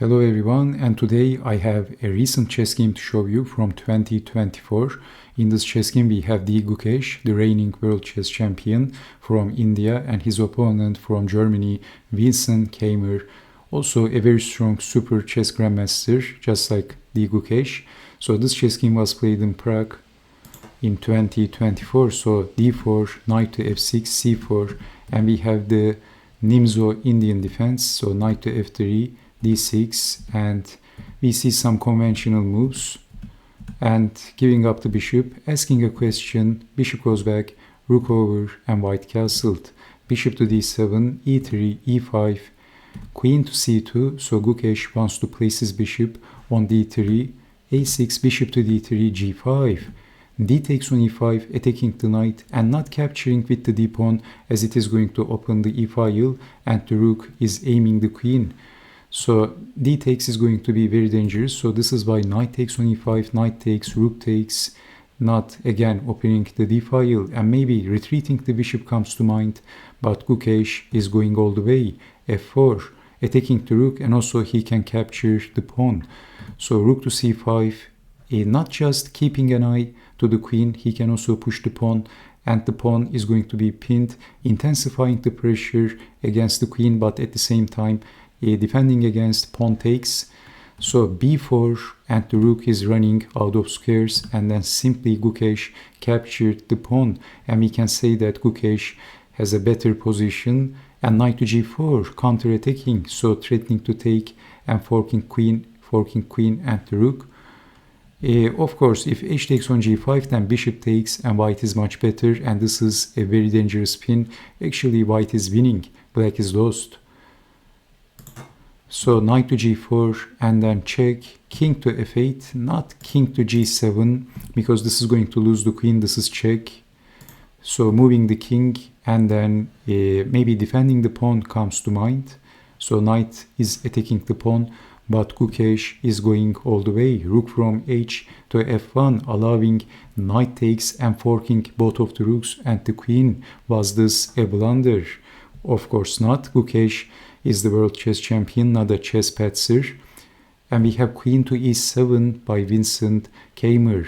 Hello everyone, and today I have a recent chess game to show you from 2024. In this chess game we have Gukesh, the reigning world chess champion from India, and his opponent from Germany, Vincent Keymer, also a very strong super chess grandmaster, just like Gukesh. So this chess game was played in Prague in 2024. So d4, knight to f6, c4, and we have the Nimzo-Indian defense, so knight to f3, d6, and we see some conventional moves and giving up the bishop, asking a question, bishop goes back, rook over, and white castled. Bishop to d7, e3, e5, queen to c2, so Gukesh wants to place his bishop on d3, a6, bishop to d3, g5, d takes on e5, attacking the knight and not capturing with the d-pawn, as it is going to open the e-file and the rook is aiming the queen. So d takes is going to be very dangerous. So this is why knight takes on e5, knight takes, rook takes, not again opening the d-file, and maybe retreating the bishop comes to mind, but Gukesh is going all the way, f4, attacking the rook, and also he can capture the pawn. So rook to c5, not just keeping an eye to the queen, he can also push the pawn, and the pawn is going to be pinned, intensifying the pressure against the queen, but at the same time defending against pawn takes. So b4, and the rook is running out of squares, and then simply Gukesh captured the pawn, and we can say that Gukesh has a better position. And knight to g4, counter-attacking, so threatening to take and forking queen and the rook. Of course, if h takes on g5, then bishop takes and white is much better, and this is a very dangerous pin. Actually, white is winning, black is lost. So knight to g4 and then check, king to f8, not king to g7, because this is going to lose the queen, this is check. So moving the king and then maybe defending the pawn comes to mind. So knight is attacking the pawn, but Gukesh is going all the way, rook from h to f1, allowing knight takes and forking both of the rooks and the queen. Was this a blunder? Of course not. Gukesh is the world chess champion, not a chess patzer. And we have queen to e7 by Vincent Keymer.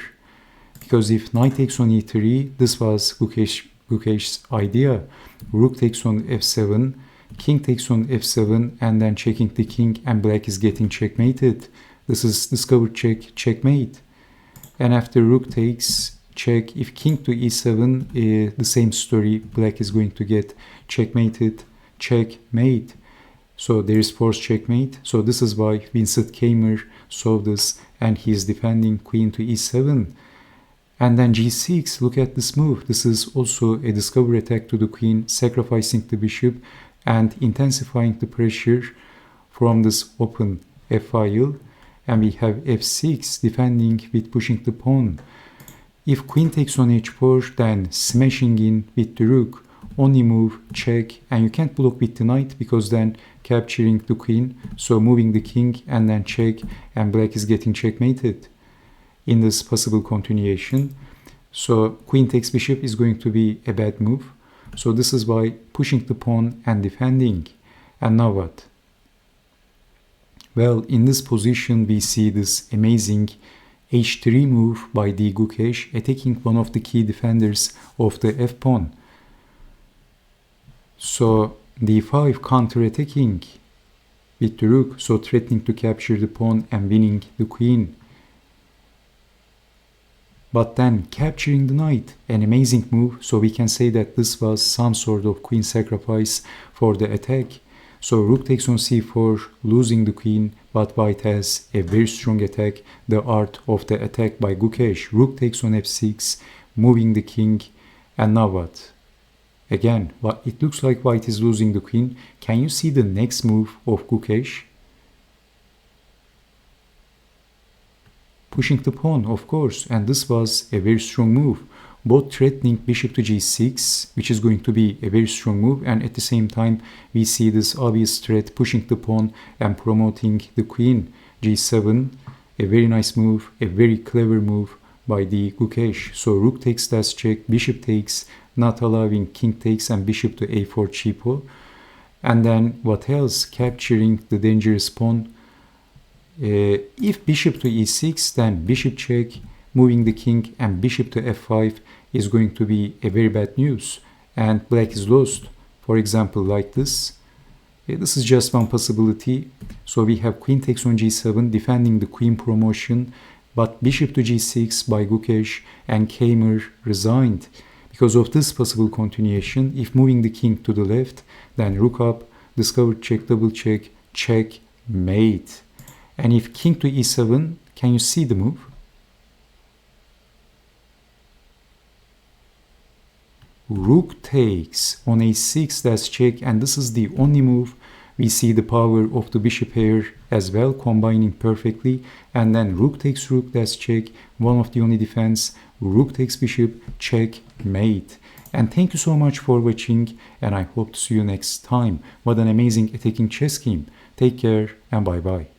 Because if knight takes on e3, this was Gukesh's idea. Rook takes on f7, king takes on f7, and then checking the king, and black is getting checkmated. This is discovered checkmate. And after rook takes, check, if king to e7, the same story, black is going to get checkmated, checkmate. So there is forced checkmate. So this is why Vincent Keymer saw this, and he is defending queen to e7. And then g6, look at this move. This is also a discovery attack to the queen, sacrificing the bishop and intensifying the pressure from this open f-file. And we have f6, defending with pushing the pawn. If queen takes on h4, then smashing in with the rook. Only move, check, and you can't block with the knight because then capturing the queen. So moving the king and then check, and black is getting checkmated in this possible continuation. So queen takes bishop is going to be a bad move. So this is why pushing the pawn and defending. And now what? Well, in this position we see this amazing h3 move by Gukesh, attacking one of the key defenders of the f-pawn. So d5, counter-attacking with the rook, so threatening to capture the pawn and winning the queen. But then capturing the knight, an amazing move, so we can say that this was some sort of queen sacrifice for the attack. So rook takes on c4, losing the queen, but white has a very strong attack, the art of the attack by Gukesh. Rook takes on f6, moving the king, and now what? Again, it looks like white is losing the queen. Can you see the next move of Gukesh? Pushing the pawn, of course, and this was a very strong move. Both threatening bishop to g6, which is going to be a very strong move, and at the same time we see this obvious threat, pushing the pawn and promoting the queen. g7, a very nice move, a very clever move by Gukesh. So rook takes, that's check, bishop takes, not allowing king takes and bishop to a4 cheapo. And then what else? Capturing the dangerous pawn If bishop to e6, then bishop check, moving the king, and bishop to f5 is going to be a very bad news, and black is lost. For example, like this. This is just one possibility. So we have queen takes on g7, defending the queen promotion, but bishop to g6 by Gukesh, and Keymer resigned. Because of this possible continuation, if moving the king to the left, then rook up, discovered check, double check, check, mate. And if king to e7, can you see the move? Rook takes on a6, that's check, and this is the only move. We see the power of the bishop here as well, combining perfectly. And then rook takes rook, that's check, one of the only defense. Rook takes bishop, check, mate. And thank you so much for watching, and I hope to see you next time. What an amazing attacking chess game. Take care and bye bye.